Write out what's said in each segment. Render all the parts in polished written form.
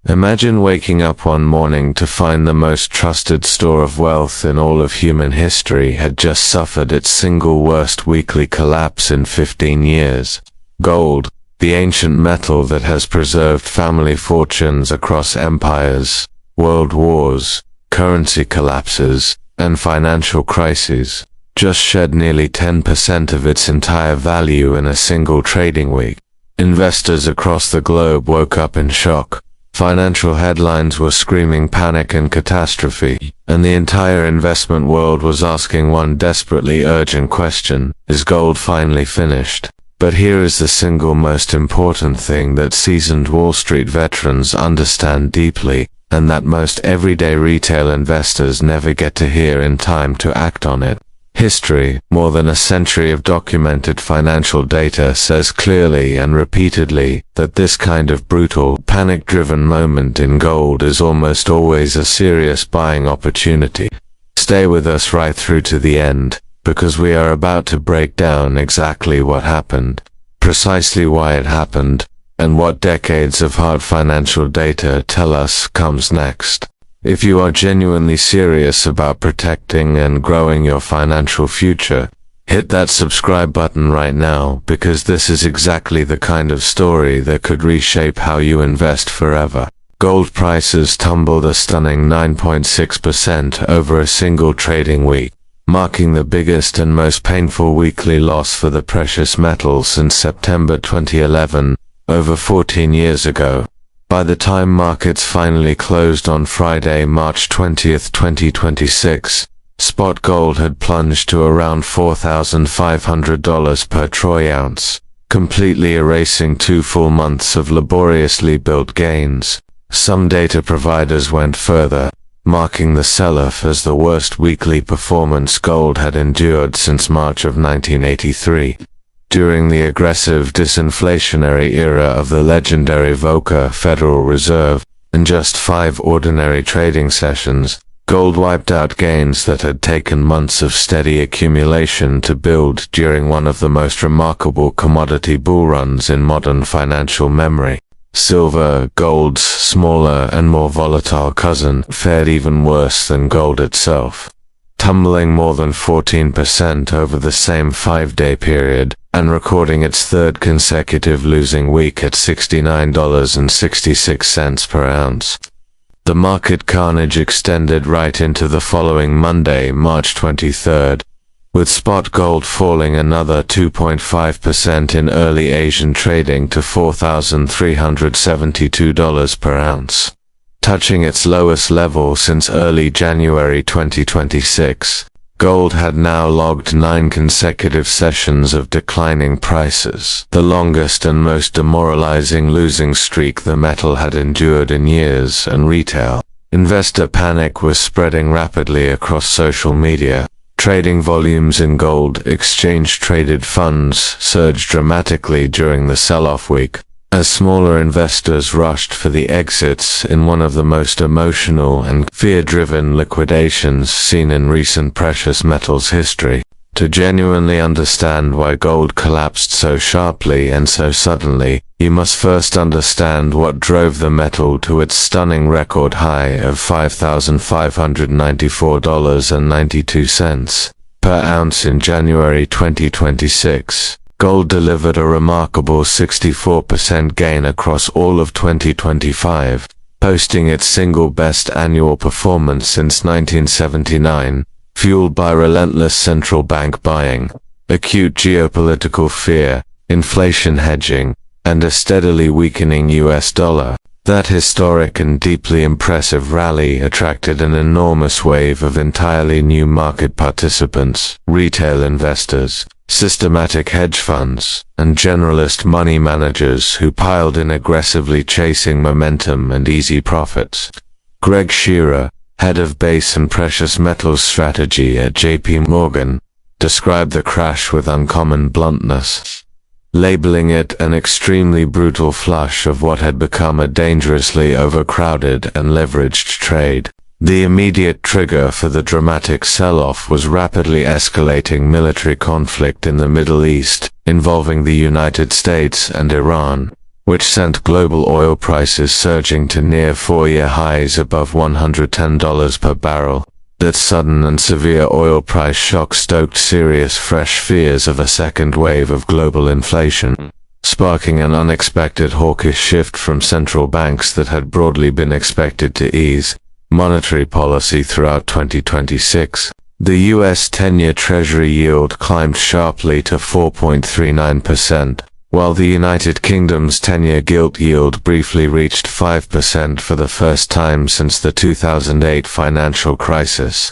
Imagine waking up one morning to find the most trusted store of wealth in all of human history had just suffered its single worst weekly collapse in 15 years. Gold, the ancient metal that has preserved family fortunes across empires, world wars, currency collapses, and financial crises, just shed nearly 10% of its entire value in a single trading week. Investors across the globe woke up in shock. Financial headlines were screaming panic and catastrophe, and the entire investment world was asking one desperately urgent question: is gold finally finished? But here is the single most important thing that seasoned Wall Street veterans understand deeply, and that most everyday retail investors never get to hear in time to act on it. History, more than a century of documented financial data, says clearly and repeatedly that this kind of brutal, panic-driven moment in gold is almost always a serious buying opportunity. Stay with us right through to the end, because we are about to break down exactly what happened, precisely why it happened, and what decades of hard financial data tell us comes next. If you are genuinely serious about protecting and growing your financial future, hit that subscribe button right now, because this is exactly the kind of story that could reshape how you invest forever. Gold prices tumbled a stunning 9.6% over a single trading week, marking the biggest and most painful weekly loss for the precious metal since September 2011, over 14 years ago. By the time markets finally closed on Friday, March 20, 2026, spot gold had plunged to around $4,500 per troy ounce, completely erasing 2 full months of laboriously built gains. Some data providers went further, marking the sell-off as the worst weekly performance gold had endured since March of 1983. During the aggressive disinflationary era of the legendary Volcker Federal Reserve, in just 5 ordinary trading sessions, gold wiped out gains that had taken months of steady accumulation to build during one of the most remarkable commodity bull runs in modern financial memory. Silver, gold's smaller and more volatile cousin, fared even worse than gold itself, tumbling more than 14% over the same 5-day period, and recording its 3rd consecutive losing week at $69.66 per ounce. The market carnage extended right into the following Monday, March 23rd, with spot gold falling another 2.5% in early Asian trading to $4,372 per ounce, touching its lowest level since early January 2026. Gold had now logged 9 consecutive sessions of declining prices, the longest and most demoralizing losing streak the metal had endured in years, and retail investor panic was spreading rapidly across social media. Trading volumes in gold exchange-traded funds surged dramatically during the sell-off week, as smaller investors rushed for the exits in one of the most emotional and fear-driven liquidations seen in recent precious metals history. To genuinely understand why gold collapsed so sharply and so suddenly, you must first understand what drove the metal to its stunning record high of $5,594.92 per ounce in January 2026. Gold delivered a remarkable 64% gain across all of 2025, posting its single best annual performance since 1979, fueled by relentless central bank buying, acute geopolitical fear, inflation hedging, and a steadily weakening US dollar. That historic and deeply impressive rally attracted an enormous wave of entirely new market participants, retail investors, systematic hedge funds, and generalist money managers who piled in aggressively chasing momentum and easy profits. Greg Shearer, head of base and precious metals strategy at JP Morgan, described the crash with uncommon bluntness, labeling it an extremely brutal flush of what had become a dangerously overcrowded and leveraged trade. The immediate trigger for the dramatic sell-off was rapidly escalating military conflict in the Middle East, involving the United States and Iran, which sent global oil prices surging to near four-year highs above $110 per barrel. That sudden and severe oil price shock stoked serious fresh fears of a second wave of global inflation, sparking an unexpected hawkish shift from central banks that had broadly been expected to ease monetary policy throughout 2026. The U.S. 10-year Treasury yield climbed sharply to 4.39%, while the United Kingdom's 10-year gilt yield briefly reached 5% for the first time since the 2008 financial crisis,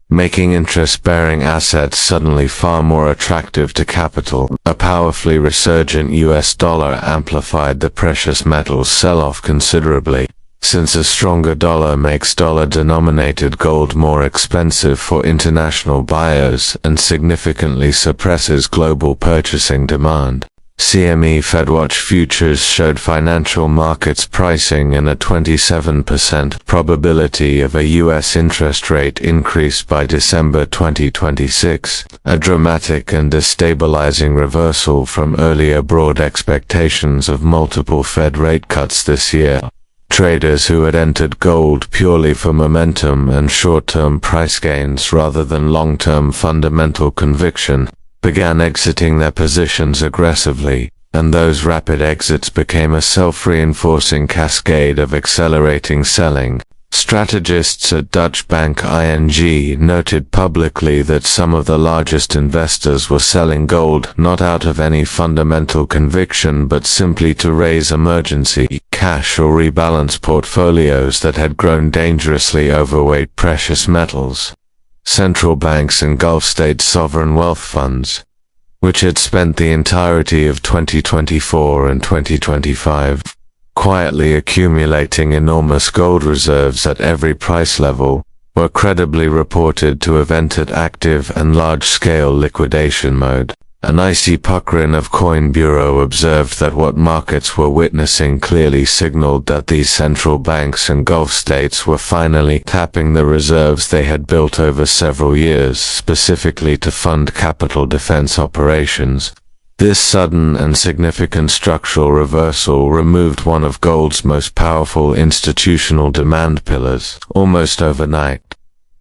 making interest-bearing assets suddenly far more attractive to capital. A powerfully resurgent US dollar amplified the precious metals sell-off considerably, since a stronger dollar makes dollar-denominated gold more expensive for international buyers and significantly suppresses global purchasing demand. CME FedWatch futures showed financial markets pricing in a 27% probability of a U.S. interest rate increase by December 2026, a dramatic and destabilizing reversal from earlier broad expectations of multiple Fed rate cuts this year. Traders who had entered gold purely for momentum and short-term price gains rather than long-term fundamental conviction began exiting their positions aggressively, and those rapid exits became a self-reinforcing cascade of accelerating selling. Strategists at Dutch bank ING noted publicly that some of the largest investors were selling gold not out of any fundamental conviction but simply to raise emergency cash or rebalance portfolios that had grown dangerously overweight precious metals. Central banks and Gulf state sovereign wealth funds, which had spent the entirety of 2024 and 2025 quietly accumulating enormous gold reserves at every price level, were credibly reported to have entered active and large-scale liquidation mode. An icy puckering of Coin Bureau observed that what markets were witnessing clearly signaled that these central banks and Gulf states were finally tapping the reserves they had built over several years specifically to fund capital defense operations. This sudden and significant structural reversal removed one of gold's most powerful institutional demand pillars almost overnight.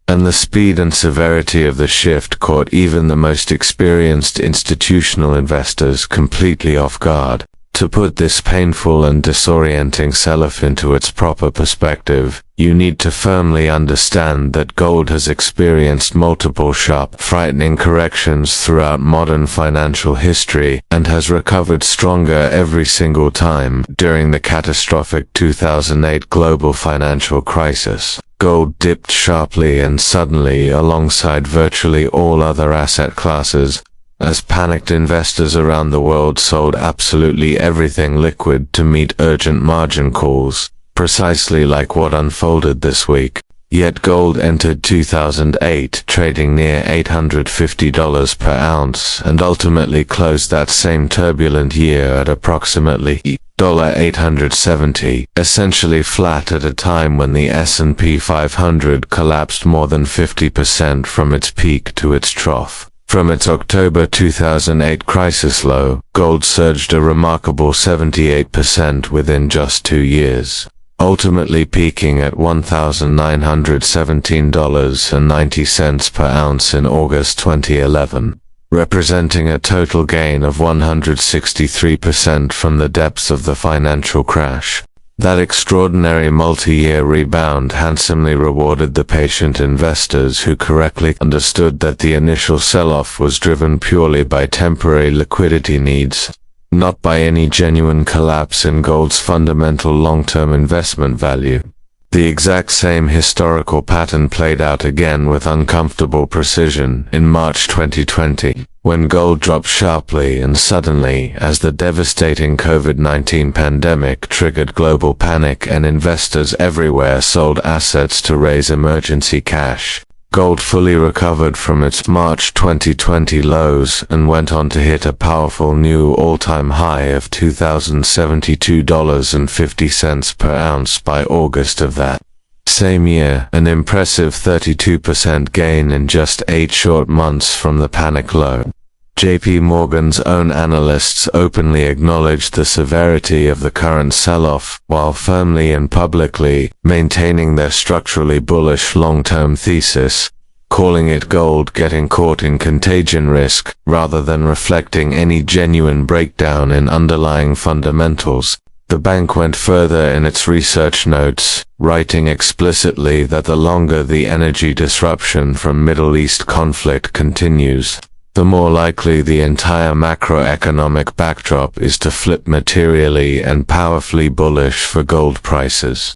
And the speed and severity of the shift caught even the most experienced institutional investors completely off guard. To put this painful and disorienting sell-off into its proper perspective, you need to firmly understand that gold has experienced multiple sharp, frightening corrections throughout modern financial history and has recovered stronger every single time. During the catastrophic 2008 global financial crisis, gold dipped sharply and suddenly alongside virtually all other asset classes, as panicked investors around the world sold absolutely everything liquid to meet urgent margin calls, precisely like what unfolded this week. Yet gold entered 2008 trading near $850 per ounce and ultimately closed that same turbulent year at approximately $870, essentially flat at a time when the S&P 500 collapsed more than 50% from its peak to its trough. From its October 2008 crisis low, gold surged a remarkable 78% within just 2 years, ultimately peaking at $1,917.90 per ounce in August 2011, representing a total gain of 163% from the depths of the financial crash. That extraordinary multi-year rebound handsomely rewarded the patient investors who correctly understood that the initial sell-off was driven purely by temporary liquidity needs, not by any genuine collapse in gold's fundamental long-term investment value. The exact same historical pattern played out again with uncomfortable precision in March 2020, when gold dropped sharply and suddenly as the devastating COVID-19 pandemic triggered global panic and investors everywhere sold assets to raise emergency cash. Gold fully recovered from its March 2020 lows and went on to hit a powerful new all-time high of $2,072.50 per ounce by August of that same year, an impressive 32% gain in just 8 short months from the panic low. J.P. Morgan's own analysts openly acknowledged the severity of the current sell-off, while firmly and publicly maintaining their structurally bullish long-term thesis, calling it gold getting caught in contagion risk, rather than reflecting any genuine breakdown in underlying fundamentals. The bank went further in its research notes, writing explicitly that the longer the energy disruption from Middle East conflict continues, the more likely the entire macroeconomic backdrop is to flip materially and powerfully bullish for gold prices.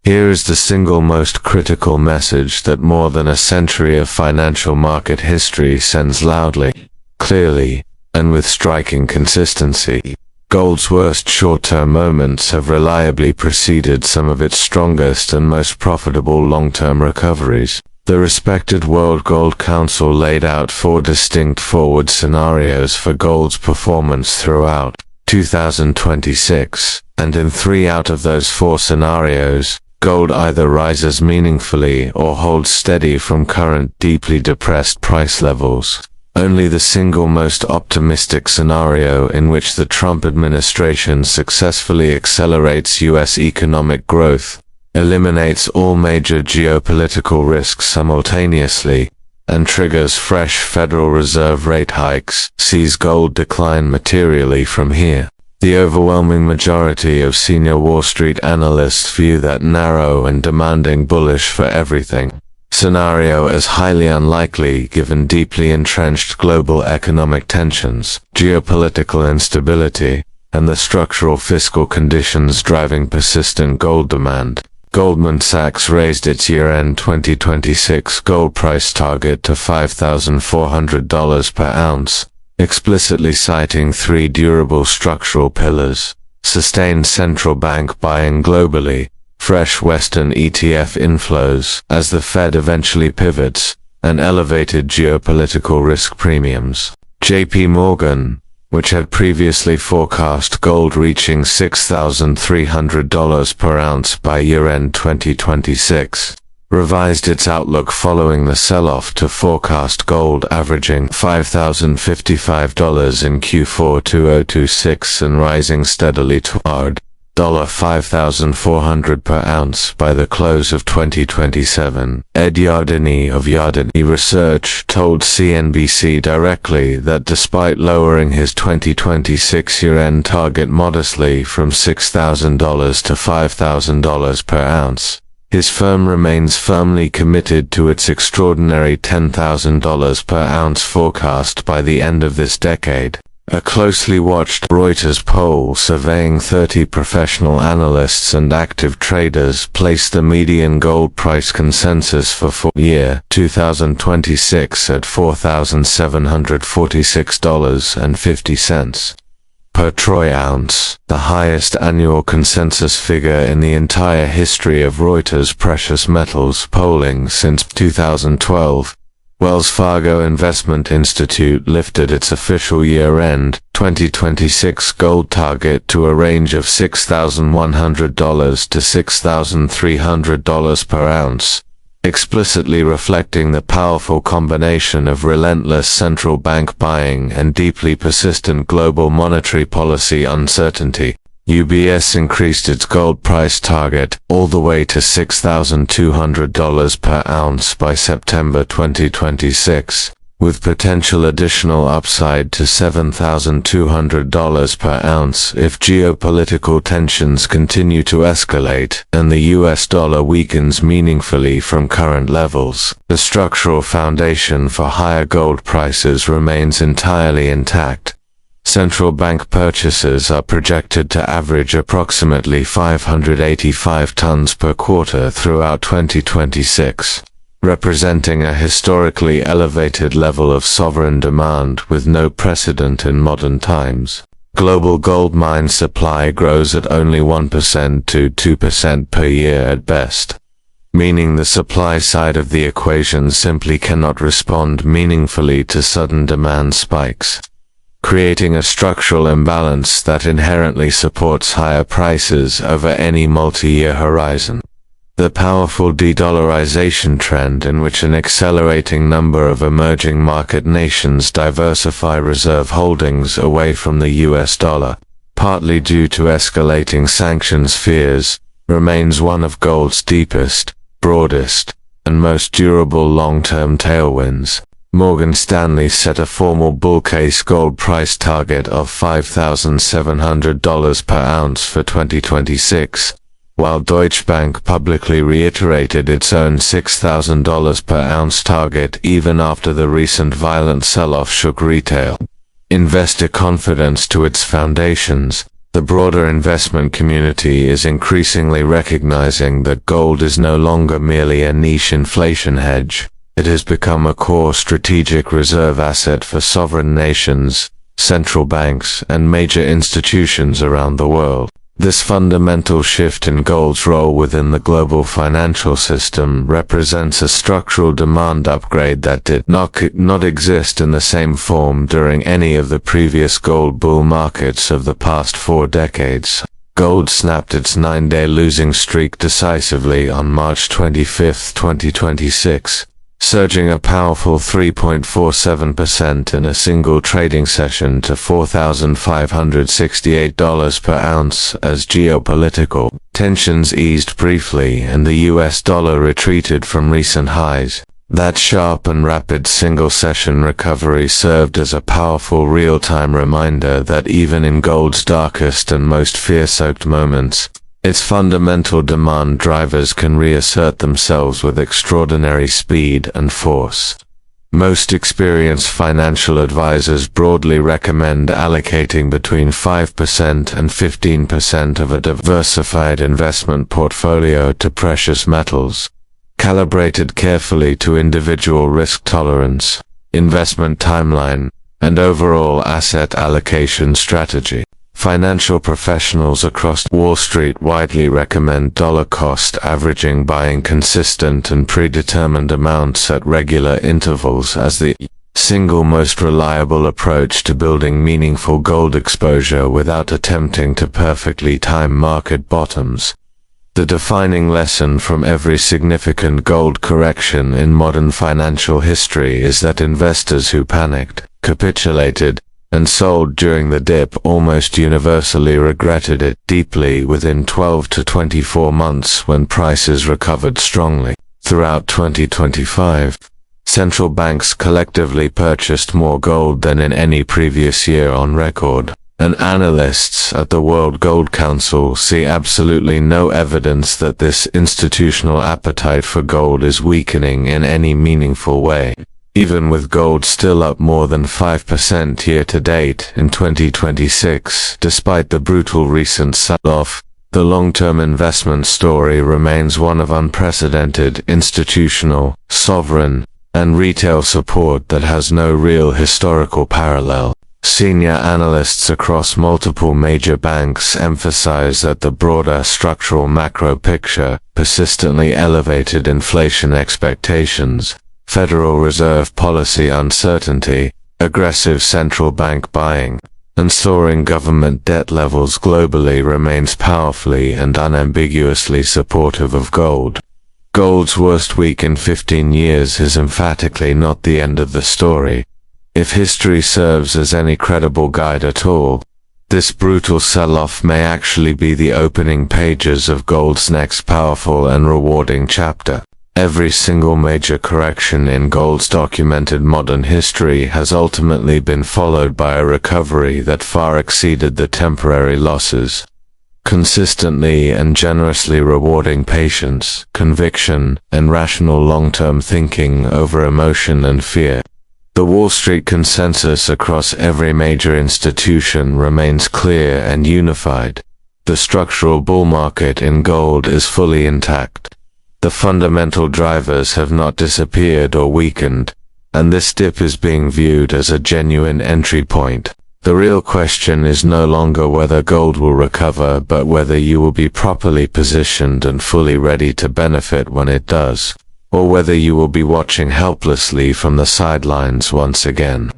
Here is the single most critical message that more than a century of financial market history sends loudly, clearly, and with striking consistency. Gold's worst short-term moments have reliably preceded some of its strongest and most profitable long-term recoveries. The respected World Gold Council laid out 4 distinct forward scenarios for gold's performance throughout 2026, and in 3 out of those 4 scenarios, gold either rises meaningfully or holds steady from current deeply depressed price levels. Only the single most optimistic scenario, in which the Trump administration successfully accelerates U.S. economic growth, eliminates all major geopolitical risks simultaneously, and triggers fresh Federal Reserve rate hikes, sees gold decline materially from here. The overwhelming majority of senior Wall Street analysts view that narrow and demanding bullish for everything scenario as highly unlikely given deeply entrenched global economic tensions, geopolitical instability, and the structural fiscal conditions driving persistent gold demand. Goldman Sachs raised its year-end 2026 gold price target to $5,400 per ounce, explicitly citing 3 durable structural pillars: sustained central bank buying globally, fresh Western ETF inflows as the Fed eventually pivots, and elevated geopolitical risk premiums. J.P. Morgan, which had previously forecast gold reaching $6,300 per ounce by year-end 2026, revised its outlook following the sell-off to forecast gold averaging $5,055 in Q4 2026 and rising steadily toward $5,400 per ounce by the close of 2027. Ed Yardeni of Yardeni Research told CNBC directly that despite lowering his 2026 year-end target modestly from $6,000 to $5,000 per ounce, his firm remains firmly committed to its extraordinary $10,000 per ounce forecast by the end of this decade. A closely watched Reuters poll surveying 30 professional analysts and active traders placed the median gold price consensus for full year 2026 at $4,746.50 per troy ounce, the highest annual consensus figure in the entire history of Reuters precious metals polling since 2012. Wells Fargo Investment Institute lifted its official year-end 2026 gold target to a range of $6,100 to $6,300 per ounce, explicitly reflecting the powerful combination of relentless central bank buying and deeply persistent global monetary policy uncertainty. UBS increased its gold price target all the way to $6,200 per ounce by September 2026, with potential additional upside to $7,200 per ounce if geopolitical tensions continue to escalate and the US dollar weakens meaningfully from current levels. The structural foundation for higher gold prices remains entirely intact. Central bank purchases are projected to average approximately 585 tons per quarter throughout 2026, representing a historically elevated level of sovereign demand with no precedent in modern times. Global gold mine supply grows at only 1% to 2% per year at best, meaning the supply side of the equation simply cannot respond meaningfully to sudden demand spikes, creating a structural imbalance that inherently supports higher prices over any multi-year horizon. The powerful de-dollarization trend in which an accelerating number of emerging market nations diversify reserve holdings away from the US dollar, partly due to escalating sanctions fears, remains one of gold's deepest, broadest, and most durable long-term tailwinds. Morgan Stanley set a formal bull case gold price target of $5,700 per ounce for 2026, while Deutsche Bank publicly reiterated its own $6,000 per ounce target even after the recent violent sell-off shook retail investor confidence to its foundations. The broader investment community is increasingly recognizing that gold is no longer merely a niche inflation hedge. It has become a core strategic reserve asset for sovereign nations, central banks, and major institutions around the world. This fundamental shift in gold's role within the global financial system represents a structural demand upgrade that did not exist in the same form during any of the previous gold bull markets of the past 4 decades. Gold snapped its 9-day losing streak decisively on March 25, 2026. Surging a powerful 3.47% in a single trading session to $4,568 per ounce as geopolitical tensions eased briefly and the US dollar retreated from recent highs. That sharp and rapid single-session recovery served as a powerful real-time reminder that even in gold's darkest and most fear-soaked moments, its fundamental demand drivers can reassert themselves with extraordinary speed and force. Most experienced financial advisors broadly recommend allocating between 5% and 15% of a diversified investment portfolio to precious metals, calibrated carefully to individual risk tolerance, investment timeline, and overall asset allocation strategy. Financial professionals across Wall Street widely recommend dollar-cost averaging, buying consistent and predetermined amounts at regular intervals as the single most reliable approach to building meaningful gold exposure without attempting to perfectly time market bottoms. The defining lesson from every significant gold correction in modern financial history is that investors who panicked, capitulated, and sold during the dip almost universally regretted it deeply within 12 to 24 months when prices recovered strongly. Throughout 2025, central banks collectively purchased more gold than in any previous year on record, and analysts at the World Gold Council see absolutely no evidence that this institutional appetite for gold is weakening in any meaningful way. Even with gold still up more than 5% year-to-date in 2026, despite the brutal recent sell-off, the long-term investment story remains one of unprecedented institutional, sovereign, and retail support that has no real historical parallel. Senior analysts across multiple major banks emphasize that the broader structural macro picture, persistently elevated inflation expectations, Federal Reserve policy uncertainty, aggressive central bank buying, and soaring government debt levels globally remains powerfully and unambiguously supportive of gold. Gold's worst week in 15 years is emphatically not the end of the story. If history serves as any credible guide at all, this brutal sell-off may actually be the opening pages of gold's next powerful and rewarding chapter. Every single major correction in gold's documented modern history has ultimately been followed by a recovery that far exceeded the temporary losses, consistently and generously rewarding patience, conviction, and rational long-term thinking over emotion and fear. The Wall Street consensus across every major institution remains clear and unified. The structural bull market in gold is fully intact. The fundamental drivers have not disappeared or weakened, and this dip is being viewed as a genuine entry point. The real question is no longer whether gold will recover, but whether you will be properly positioned and fully ready to benefit when it does, or whether you will be watching helplessly from the sidelines once again.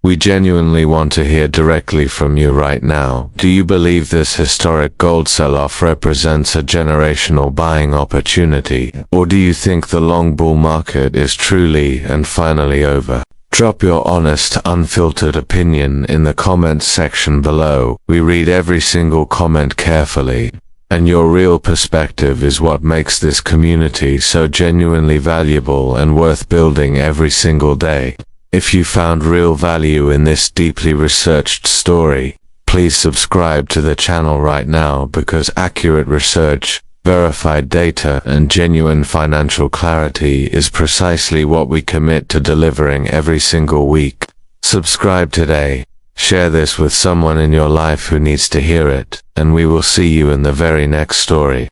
We genuinely want to hear directly from you right now. Do you believe this historic gold sell-off represents a generational buying opportunity, or do you think the long bull market is truly and finally over? Drop your honest, unfiltered opinion in the comments section below. We read every single comment carefully, and your real perspective is what makes this community so genuinely valuable and worth building every single day. If you found real value in this deeply researched story, please subscribe to the channel right now, because accurate research, verified data, and genuine financial clarity is precisely what we commit to delivering every single week. Subscribe today, share this with someone in your life who needs to hear it, and we will see you in the very next story.